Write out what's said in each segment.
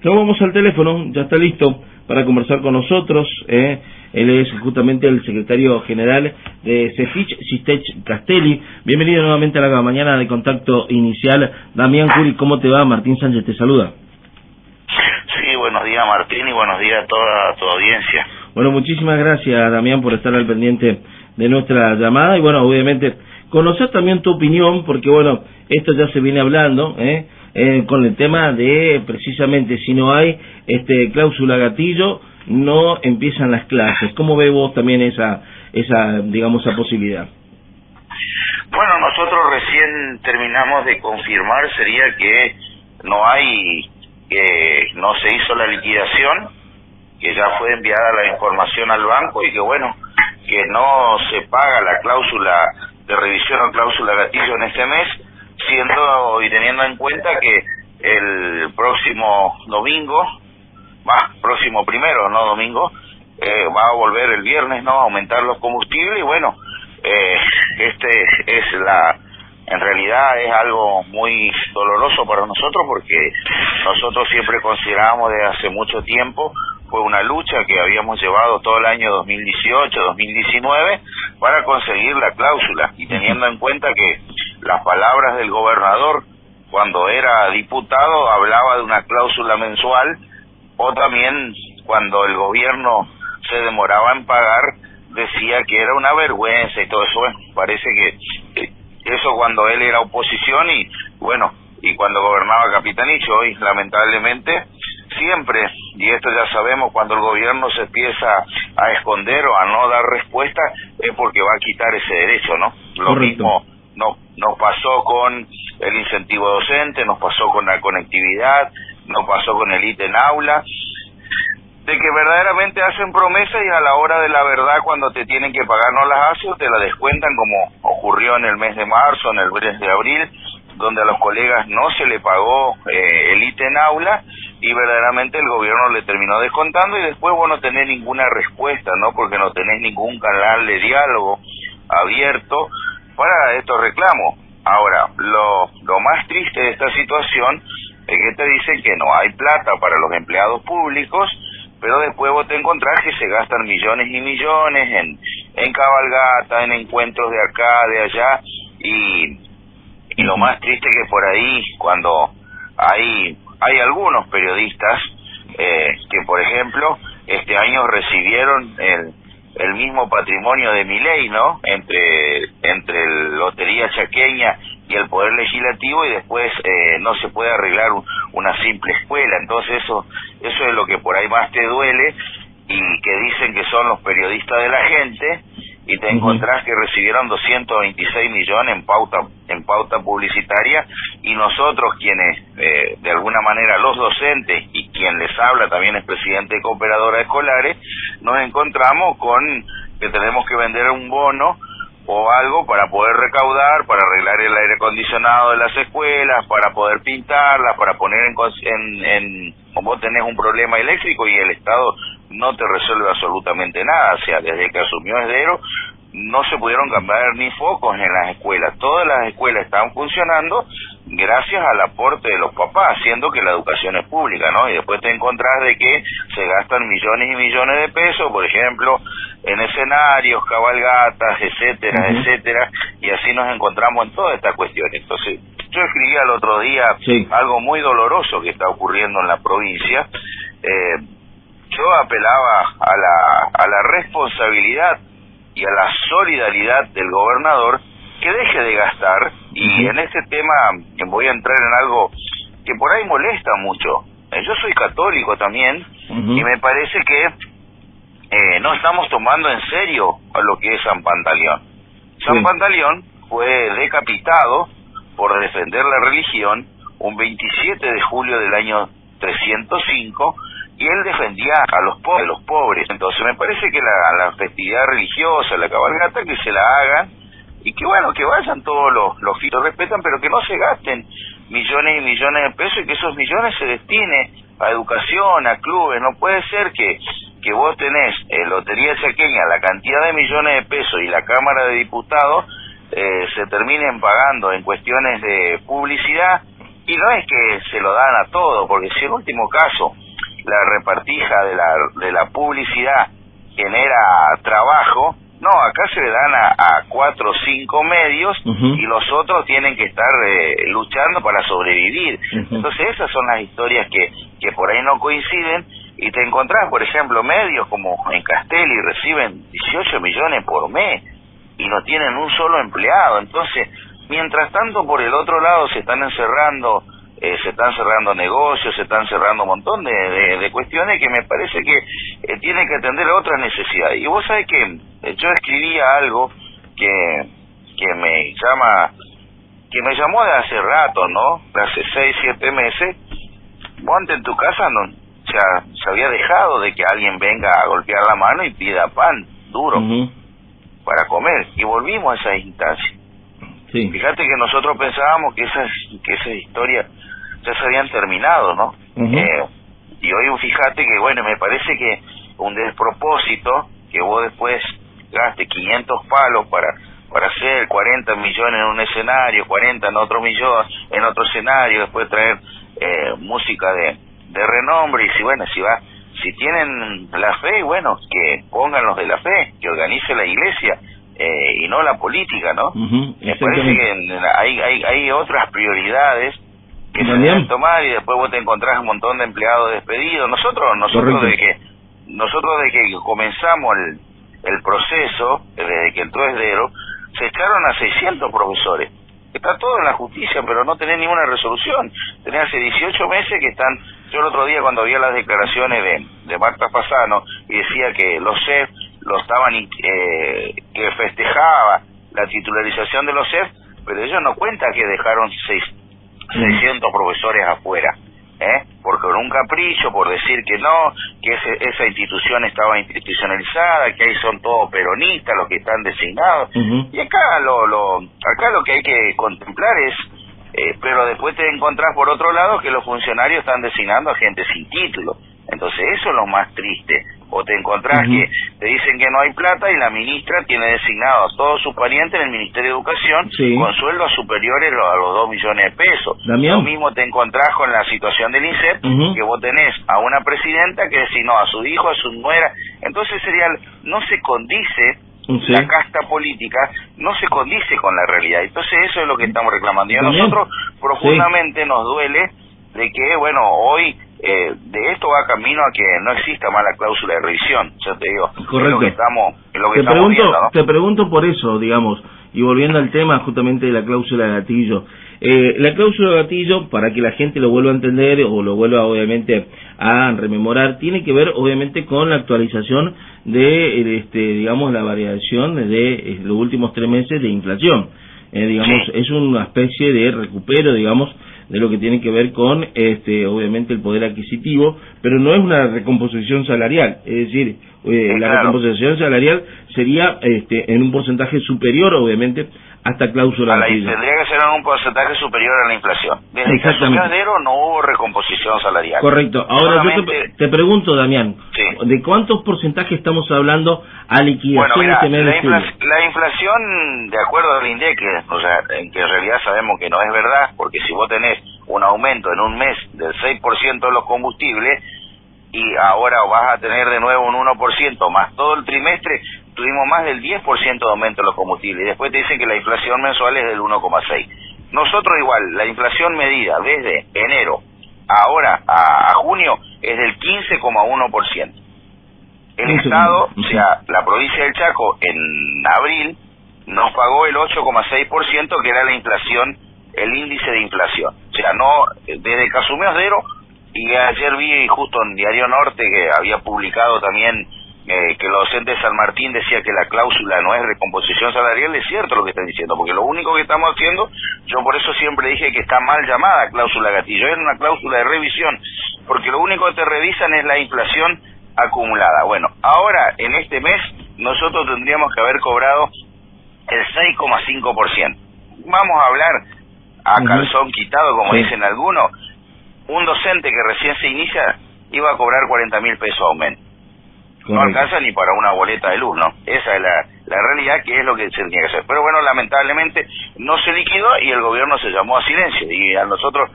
Nos vamos al teléfono, ya está listo para conversar con nosotros. Él es justamente el secretario general de CEFICH, Sistech Castelli. Bienvenido nuevamente a la mañana de contacto inicial. Damián Curi, ¿cómo te va? Martín Sánchez te saluda. Sí, buenos días Martín y buenos días a toda tu audiencia. Bueno, muchísimas gracias Damián por estar al pendiente de nuestra llamada y bueno, obviamente conocer también tu opinión porque bueno, esto ya se viene hablando, con el tema de precisamente si no hay cláusula gatillo, no empiezan las clases. ¿Cómo ves vos también esa posibilidad? Bueno, nosotros recién terminamos de confirmar, sería que no se hizo la liquidación, que ya fue enviada la información al banco y que bueno, que no se paga la cláusula de revisión o cláusula gatillo en este mes, siendo y teniendo en cuenta que el próximo domingo, próximo primero, no domingo, va a volver el viernes, ¿no?, a aumentar los combustibles y bueno, en realidad es algo muy doloroso para nosotros porque nosotros siempre consideramos desde hace mucho tiempo, fue una lucha que habíamos llevado todo el año 2018, 2019 para conseguir la cláusula y teniendo en cuenta que las palabras del gobernador cuando era diputado hablaba de una cláusula mensual o también cuando el gobierno se demoraba en pagar decía que era una vergüenza y todo eso. Bueno, parece que eso cuando él era oposición y bueno, y cuando gobernaba Capitanich. Hoy lamentablemente siempre, y esto ya sabemos, cuando el gobierno se empieza a esconder o a no dar respuesta es porque va a quitar ese derecho, ¿no? Lo mismo nos pasó con el incentivo docente, nos pasó con la conectividad, nos pasó con el ítem aula, de que verdaderamente hacen promesas y a la hora de la verdad cuando te tienen que pagar no las hacen o te la descuentan, como ocurrió en el mes de marzo, en el mes de abril, donde a los colegas no se le pagó el ítem aula y verdaderamente el gobierno le terminó descontando y después vos no tenés ninguna respuesta, ¿no?, porque no tenés ningún canal de diálogo abierto para estos reclamos. Ahora, lo más triste de esta situación es que te dicen que no hay plata para los empleados públicos, pero después vos te encontrás que se gastan millones y millones en cabalgata, en encuentros de acá, de allá, y lo más triste que por ahí, cuando hay algunos periodistas que, por ejemplo, este año recibieron el mismo patrimonio de Milei, ¿no?, entre Lotería Chaqueña y el Poder Legislativo, y después no se puede arreglar una simple escuela. Entonces eso es lo que por ahí más te duele, y que dicen que son los periodistas de la gente, y te encontrás que recibieron 226 millones en pauta publicitaria, y nosotros quienes, de alguna manera los docentes, y quien les habla también es presidente de Cooperadoras Escolares, nos encontramos con que tenemos que vender un bono o algo para poder recaudar, para arreglar el aire acondicionado de las escuelas, para poder pintarlas, para poner como vos tenés un problema eléctrico y el Estado no te resuelve absolutamente nada. O sea, desde que asumió Esdero no se pudieron cambiar ni focos en las escuelas. Todas las escuelas estaban funcionando gracias al aporte de los papás, siendo que la educación es pública, ¿no? Y después te encontrás de que se gastan millones y millones de pesos, por ejemplo, en escenarios, cabalgatas, etcétera, etcétera, y así nos encontramos en toda esta cuestión. Entonces, yo escribí el otro día algo muy doloroso que está ocurriendo en la provincia. Yo apelaba a la responsabilidad y a la solidaridad del gobernador, que deje de gastar, y en este tema voy a entrar en algo que por ahí molesta mucho. Yo soy católico también, y me parece que no estamos tomando en serio a lo que es San Pantaleón. San Pantaleón fue decapitado por defender la religión un 27 de julio del año 305, y él defendía a los pobres. Entonces me parece que la festividad religiosa, la cabalgata, que se la hagan, y que bueno, que vayan todos los que lo respetan, pero que no se gasten millones y millones de pesos, y que esos millones se destinen a educación, a clubes. No puede ser que vos tenés Lotería Chaqueña, la cantidad de millones de pesos, y la Cámara de Diputados se terminen pagando en cuestiones de publicidad Y no es que se lo dan a todo, porque si en último caso la repartija de la publicidad genera trabajo, no, acá se le dan a 4 o 5 medios y los otros tienen que estar luchando para sobrevivir. Entonces esas son las historias que por ahí no coinciden, y te encontrás, por ejemplo, medios como en Castelli reciben 18 millones por mes y no tienen un solo empleado. Entonces, mientras tanto, por el otro lado se están cerrando negocios, se están cerrando un montón de cuestiones que me parece que tienen que atender a otras necesidades. Y vos sabés que yo escribía algo que me llamó de hace rato, ¿no? De hace 6, 7 meses. Vos antes en tu casa se había dejado de que alguien venga a golpear la mano y pida pan duro para comer, y volvimos a esa instancia. Sí. Fíjate que nosotros pensábamos que esas historias ya se habían terminado, ¿no? Y hoy fíjate que, bueno, me parece que un despropósito que vos después gastes 500 palos para hacer 40 millones en un escenario, 40 en otro millón, en otro escenario, después traer música de renombre, y si tienen la fe, bueno, que pongan los de la fe, que organice la iglesia, y no la política, ¿no? Me parece que hay otras prioridades que se deben tomar, y después vos te encontrás un montón de empleados despedidos. Nosotros de que comenzamos el proceso, desde que entró Esdero, se echaron a 600 profesores. Está todo en la justicia, pero no tenés ninguna resolución. Tenés hace 18 meses que están. Yo el otro día, cuando vi las declaraciones de Marta Fasano, y decía que los CEF lo estaban, que festejaba la titularización de los CEF, pero ellos no cuentan que dejaron 600 profesores afuera, porque con un capricho, por decir que no, que esa institución estaba institucionalizada, que ahí son todos peronistas los que están designados. Y acá lo que hay que contemplar es, pero después te encontrás por otro lado que los funcionarios están designando a gente sin título. Entonces eso es lo más triste. O te encontrás que te dicen que no hay plata y la ministra tiene designado a todos sus parientes en el Ministerio de Educación con sueldos superiores a los 2 millones de pesos. Lo mismo te encontrás con la situación del INSEP, que vos tenés a una presidenta que designó a su hijo, a su nuera. Entonces no se condice, la casta política no se condice con la realidad. Entonces eso es lo que estamos reclamando. Y a nosotros profundamente nos duele de que, bueno, hoy de esto va camino a que no exista más la cláusula de revisión. Yo te digo, correcto. Es lo que estamos viendo, ¿no? Te pregunto por eso, digamos, y volviendo al tema justamente de la cláusula de gatillo. La cláusula de gatillo, para que la gente lo vuelva a entender o lo vuelva obviamente a rememorar, tiene que ver obviamente con la actualización de digamos la variación de los últimos 3 meses de inflación. Digamos, es una especie de recupero, digamos, de lo que tiene que ver con obviamente el poder adquisitivo, pero no es una recomposición salarial, es decir, la recomposición salarial sería en un porcentaje superior, obviamente, hasta cláusula de gatillo. Tendría que ser en un porcentaje superior a la inflación. Desde que asumió Esdero no hubo recomposición salarial. Correcto. Ahora yo te pregunto, Damián, ¿de cuántos porcentajes estamos hablando a liquidación este mes de julio? La inflación, de acuerdo al INDEC, o sea, en que en realidad sabemos que no es verdad, porque si vos tenés un aumento en un mes del 6% de los combustibles, y ahora vas a tener de nuevo un 1%, más todo el trimestre tuvimos más del 10% de aumento en los combustibles, y después te dicen que la inflación mensual es del 1,6%. Nosotros igual, la inflación medida desde enero ahora a junio es del 15,1%. El Estado, o sea, la provincia del Chaco, en abril nos pagó el 8,6%, que era la inflación, el índice de inflación. O sea, no, desde que asumió Esdero, y ayer vi justo en Diario Norte que había publicado también que los docentes de San Martín decía que la cláusula no es recomposición salarial. Es cierto lo que están diciendo, porque lo único que estamos haciendo, yo por eso siempre dije que está mal llamada cláusula gatillo, es una cláusula de revisión, porque lo único que te revisan es la inflación acumulada. Bueno, ahora en este mes nosotros tendríamos que haber cobrado el 6,5%. Vamos a hablar a calzón quitado, como dicen algunos. Un docente que recién se inicia iba a cobrar 40.000 pesos aumento. No alcanza ni para una boleta de luz, ¿no? Esa es la realidad, que es lo que se tenía que hacer. Pero bueno, lamentablemente no se liquidó y el gobierno se llamó a silencio. Y a nosotros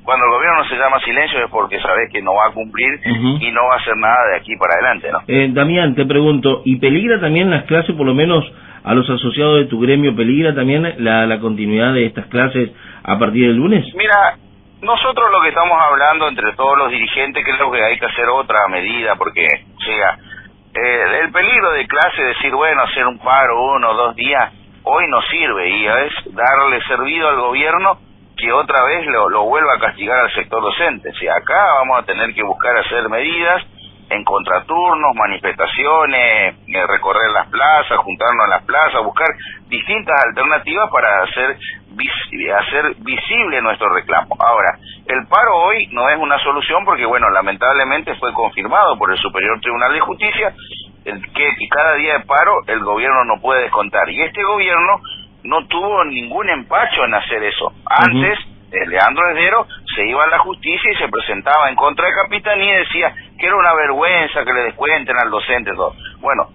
cuando el gobierno se llama silencio es porque sabés que no va a cumplir y no va a hacer nada de aquí para adelante, ¿no? Damián, te pregunto, ¿y peligra también las clases, por lo menos a los asociados de tu gremio, peligra también la continuidad de estas clases a partir del lunes? Mira, nosotros lo que estamos hablando entre todos los dirigentes, creo que hay que hacer otra medida, porque, o sea, el peligro de clase, decir, bueno, hacer un paro 1 o 2 días, hoy no sirve, y es darle servido al gobierno que otra vez lo vuelva a castigar al sector docente. O sea, acá vamos a tener que buscar hacer medidas en contraturnos, manifestaciones, recorrer las plazas, juntarnos en las plazas, buscar distintas alternativas para hacer visible nuestro reclamo. Ahora, el paro hoy no es una solución porque, bueno, lamentablemente fue confirmado por el Superior Tribunal de Justicia que cada día de paro el gobierno no puede descontar. Y este gobierno no tuvo ningún empacho en hacer eso. Antes, Leandro Esdero se iba a la justicia y se presentaba en contra de Capitanía y decía que era una vergüenza que le descuenten al docente todo. Bueno,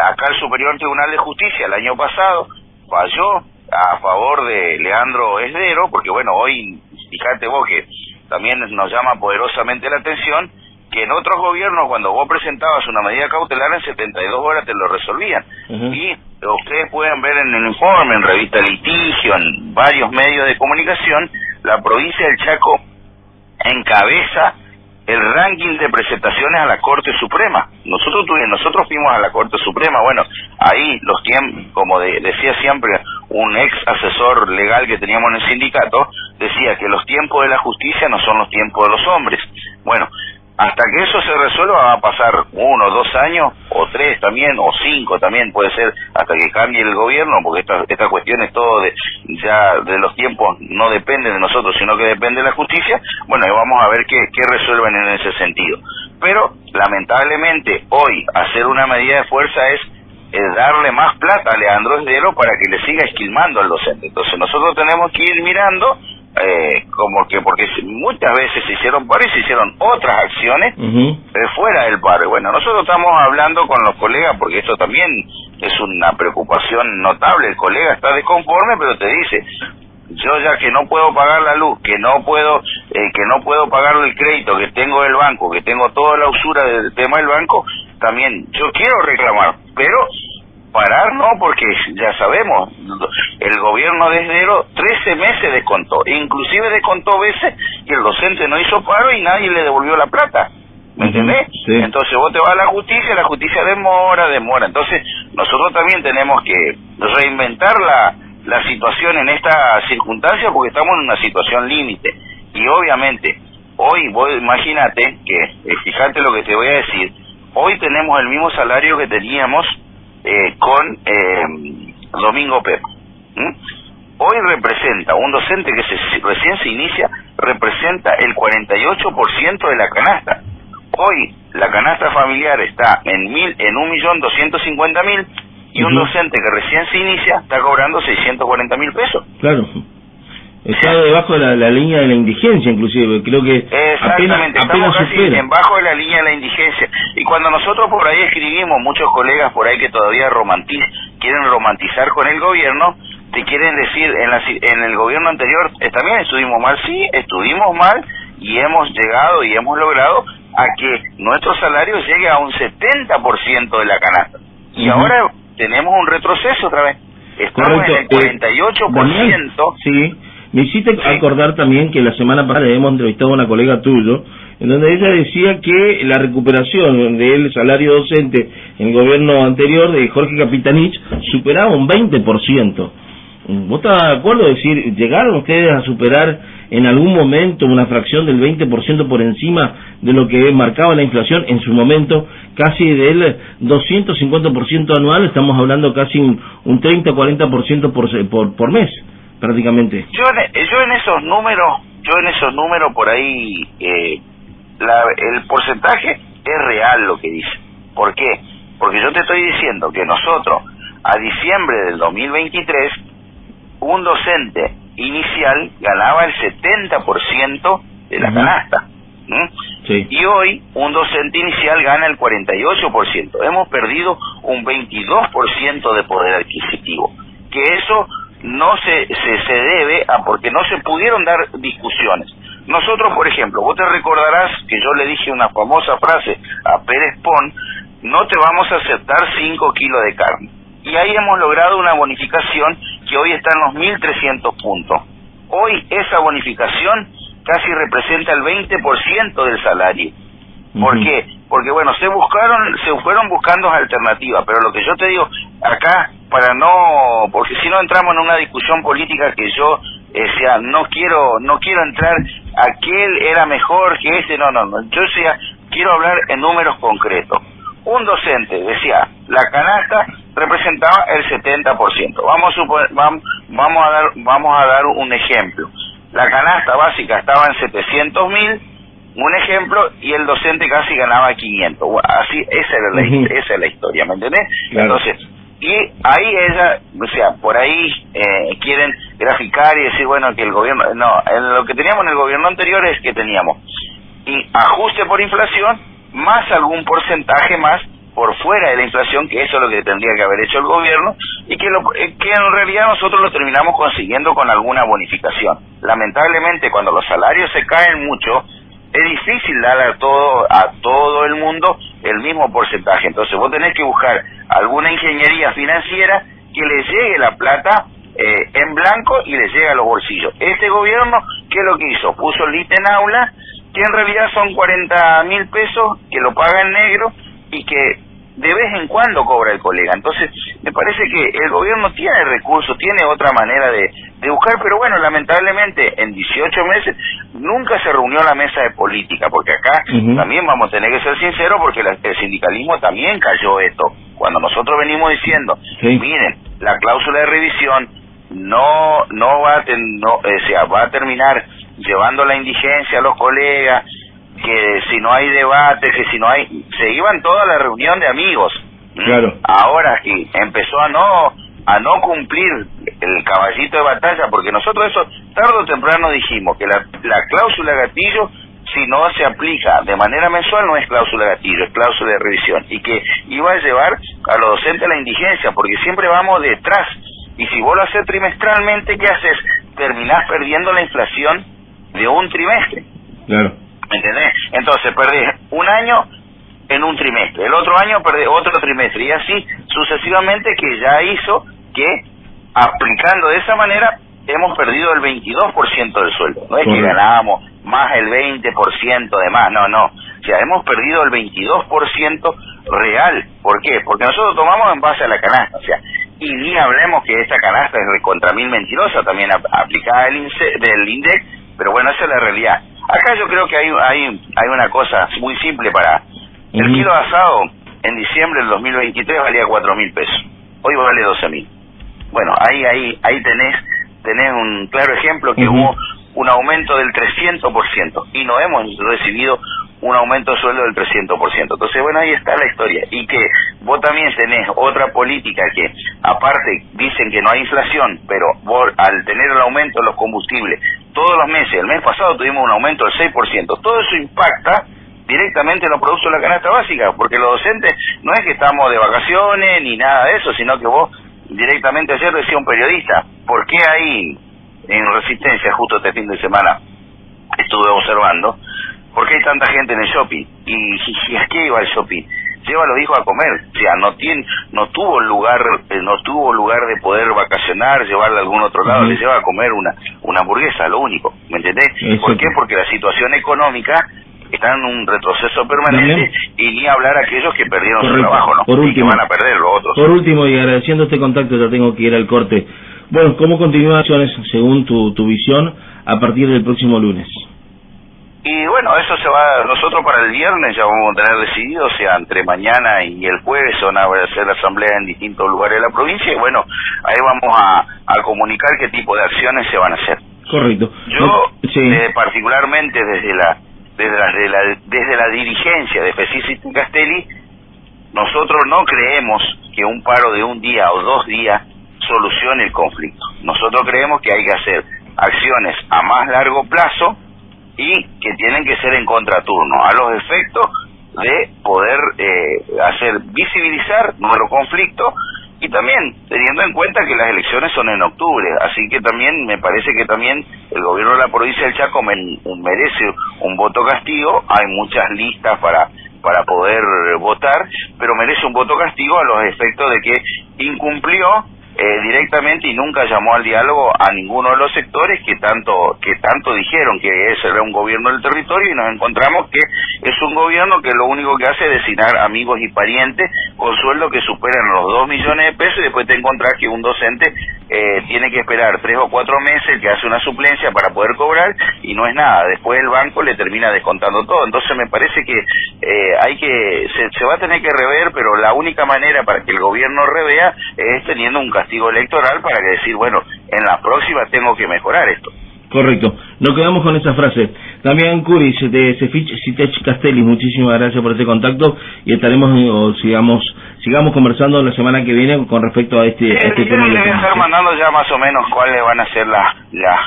acá el Superior Tribunal de Justicia el año pasado falló a favor de Leandro Esdero, porque bueno, hoy, fíjate vos que también nos llama poderosamente la atención que en otros gobiernos cuando vos presentabas una medida cautelar en 72 horas te lo resolvían. Y ustedes pueden ver en el informe, en Revista Litigio, en varios medios de comunicación, la provincia del Chaco encabeza el ranking de presentaciones a la Corte Suprema. Nosotros fuimos a la Corte Suprema, bueno, ahí los tiempos, como decía siempre un ex asesor legal que teníamos en el sindicato, decía que los tiempos de la justicia no son los tiempos de los hombres. Bueno, hasta que eso se resuelva va a pasar 1 o 2 años, o 3 también, o 5 también puede ser, hasta que cambie el gobierno, porque esta cuestión es todo ya de los tiempos, no depende de nosotros, sino que depende de la justicia. Bueno, y vamos a ver qué resuelven en ese sentido. Pero, lamentablemente, hoy hacer una medida de fuerza es darle más plata a Leandro Esdero para que le siga esquilmando al docente. Entonces nosotros tenemos que ir mirando porque muchas veces se hicieron paro y se hicieron otras acciones fuera del paro. Bueno, nosotros estamos hablando con los colegas porque esto también es una preocupación notable. El colega está desconforme, pero te dice, yo ya que no puedo pagar la luz, que no puedo pagar el crédito que tengo del banco, que tengo toda la usura del tema del banco, también yo quiero reclamar, pero parar no, porque ya sabemos, el gobierno de Esdero 13 meses descontó, inclusive descontó veces y el docente no hizo paro y nadie le devolvió la plata, ¿me entendés? Sí. Entonces vos te vas a la justicia demora, entonces nosotros también tenemos que reinventar la situación en esta circunstancia porque estamos en una situación límite y obviamente hoy vos imagínate que, fíjate lo que te voy a decir, hoy tenemos el mismo salario que teníamos con Domingo Pepo. Hoy representa, un docente que recién se inicia, representa el 48% de la canasta. Hoy la canasta familiar está en 1.250.000 y un docente que recién se inicia está cobrando 640.000 pesos. Claro. Está debajo de la línea de la indigencia, inclusive, creo que exactamente, estamos casi debajo de la línea de la indigencia. Y cuando nosotros por ahí escribimos, muchos colegas por ahí que todavía quieren romantizar con el gobierno, te quieren decir, en el gobierno anterior también estuvimos mal, sí, estuvimos mal, y hemos llegado y hemos logrado a que nuestro salario llegue a un 70% de la canasta. Y ahora tenemos un retroceso otra vez. Estamos en el 48%. Sí. Me hiciste acordar también que la semana pasada hemos entrevistado a una colega tuyo, en donde ella decía que la recuperación del salario docente en el gobierno anterior de Jorge Capitanich superaba un 20%. ¿Vos estás de acuerdo? Es decir, ¿llegaron ustedes a superar en algún momento una fracción del 20% por encima de lo que marcaba la inflación en su momento, casi del 250% anual? Estamos hablando casi un 30-40% por mes, prácticamente. Yo en esos números por ahí, el porcentaje es real lo que dice. ¿Por qué? Porque yo te estoy diciendo que nosotros, a diciembre del 2023, un docente inicial ganaba el 70% de la canasta. Sí. Y hoy un docente inicial gana el 48%. Hemos perdido un 22% de poder adquisitivo. Que eso no se debe a porque no se pudieron dar discusiones. Nosotros, por ejemplo, vos te recordarás que yo le dije una famosa frase a Pérez Pon: no te vamos a aceptar 5 kilos de carne. Y ahí hemos logrado una bonificación que hoy está en los 1.300 puntos. Hoy esa bonificación casi representa el 20% del salario. ¿Por qué? Porque bueno, se fueron buscando alternativas, pero lo que yo te digo acá, porque si no entramos en una discusión política que yo no quiero entrar, aquel era mejor que este, no, yo quiero hablar en números concretos. Un docente decía, la canasta representaba el 70%. Vamos a dar un ejemplo. La canasta básica estaba en 700.000, un ejemplo, y el docente casi ganaba 500. Así, esa es la historia, ¿me entendés? Claro. Entonces, y ahí por ahí quieren graficar y decir, bueno, que el gobierno, no, lo que teníamos en el gobierno anterior es que teníamos y ajuste por inflación, más algún porcentaje más por fuera de la inflación, que eso es lo que tendría que haber hecho el gobierno, y que en realidad nosotros lo terminamos consiguiendo con alguna bonificación. Lamentablemente, cuando los salarios se caen mucho, es difícil dar a todo el mundo el mismo porcentaje. Entonces vos tenés que buscar alguna ingeniería financiera que le llegue la plata en blanco y le llegue a los bolsillos. Este gobierno, ¿qué es lo que hizo? Puso el ítem aula, que en realidad son 40.000 pesos, que lo paga en negro y que de vez en cuando cobra el colega. Entonces, me parece que el gobierno tiene recursos, tiene otra manera de buscar, pero bueno, lamentablemente en 18 meses nunca se reunió la mesa de política, porque acá también vamos a tener que ser sinceros, porque el sindicalismo también cayó esto. Cuando nosotros venimos diciendo, miren, la cláusula de revisión va a terminar llevando la indigencia a los colegas, que si no hay debate, se iban toda la reunión de amigos. Claro. Ahora sí, empezó a no cumplir el caballito de batalla, porque nosotros eso tarde o temprano dijimos que la cláusula gatillo, si no se aplica de manera mensual, no es cláusula gatillo, es cláusula de revisión, y que iba a llevar a los docentes a la indigencia, porque siempre vamos detrás, y si vos lo haces trimestralmente, ¿qué haces? Terminás perdiendo la inflación de un trimestre. Claro. ¿Me entendés? Entonces perdés un año en un trimestre, el otro año perdés otro trimestre, y así sucesivamente, que ya hizo que, aplicando de esa manera, hemos perdido el 22% del sueldo. No es que ganábamos más el 20% de más, no. O sea, hemos perdido el 22% real. ¿Por qué? Porque nosotros tomamos en base a la canasta, o sea, y ni hablemos que esta canasta es recontra mil mentirosa, también aplicada del INDEC, pero bueno, esa es la realidad. Acá yo creo que hay una cosa muy simple para... El kilo de asado en diciembre del 2023 valía 4.000 pesos. Hoy vale 12.000. Bueno, ahí tenés un claro ejemplo que hubo un aumento del 300% y no hemos recibido un aumento de sueldo del 300%. Entonces, bueno, ahí está la historia. Y que vos también tenés otra política que, aparte, dicen que no hay inflación, pero vos, al tener el aumento de los combustibles todos los meses, el mes pasado tuvimos un aumento del 6%, todo eso impacta directamente en los productos de la canasta básica, porque los docentes no es que estamos de vacaciones ni nada de eso, sino que vos directamente, ayer decía un periodista, ¿por qué hay en Resistencia, justo este fin de semana estuve observando, por qué hay tanta gente en el shopping? ¿Y a qué iba el shopping? Lleva a los hijos a comer, o sea, no tuvo lugar de poder vacacionar, llevarle a algún otro lado, le lleva a comer una hamburguesa, lo único, ¿me entendés? ¿Por qué? Porque la situación económica está en un retroceso permanente, y ni hablar a aquellos que perdieron su trabajo, ¿no? Por último, y que van a perder los otros. Por último, y agradeciendo este contacto, ya tengo que ir al corte. Bueno, ¿cómo continúan acciones según tu visión a partir del próximo lunes? Y bueno, eso nosotros para el viernes ya vamos a tener decidido, o sea, entre mañana y el jueves van a hacer asamblea en distintos lugares de la provincia, y bueno, ahí vamos a comunicar qué tipo de acciones se van a hacer. Correcto. Yo, particularmente desde la dirigencia de FECISIT y Castelli, nosotros no creemos que un paro de un día o 2 días solucione el conflicto. Nosotros creemos que hay que hacer acciones a más largo plazo y que tienen que ser en contraturno, a los efectos de poder visibilizar nuestro conflicto y también teniendo en cuenta que las elecciones son en octubre, así que también me parece que también el gobierno de la provincia del Chaco merece un voto castigo. Hay muchas listas para poder votar, pero merece un voto castigo a los efectos de que incumplió directamente y nunca llamó al diálogo a ninguno de los sectores que tanto dijeron que ese era un gobierno del territorio, y nos encontramos que es un gobierno que lo único que hace es designar amigos y parientes con sueldos que superan los 2 millones de pesos, y después te encontrás que un docente tiene que esperar 3 o 4 meses, que hace una suplencia para poder cobrar, y no es nada. Después el banco le termina descontando todo. Entonces me parece que se va a tener que rever, pero la única manera para que el gobierno revea es teniendo un castigo electoral para que decir, bueno, en la próxima tengo que mejorar esto. Correcto. Nos quedamos con esa frase. Damián Curich de Cefich Citech Castelli, muchísimas gracias por este contacto, y estaremos, sigamos conversando la semana que viene con respecto a este tema. Le voy a estar mandando ya más o menos cuáles van a ser las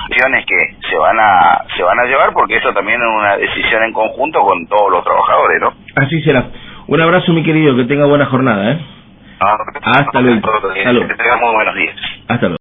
acciones que se van a llevar, porque eso también es una decisión en conjunto con todos los trabajadores, ¿no? Así será. Un abrazo, mi querido, que tenga buena jornada, ¿eh? Hasta luego. Que tenga muy buenos días. Hasta luego.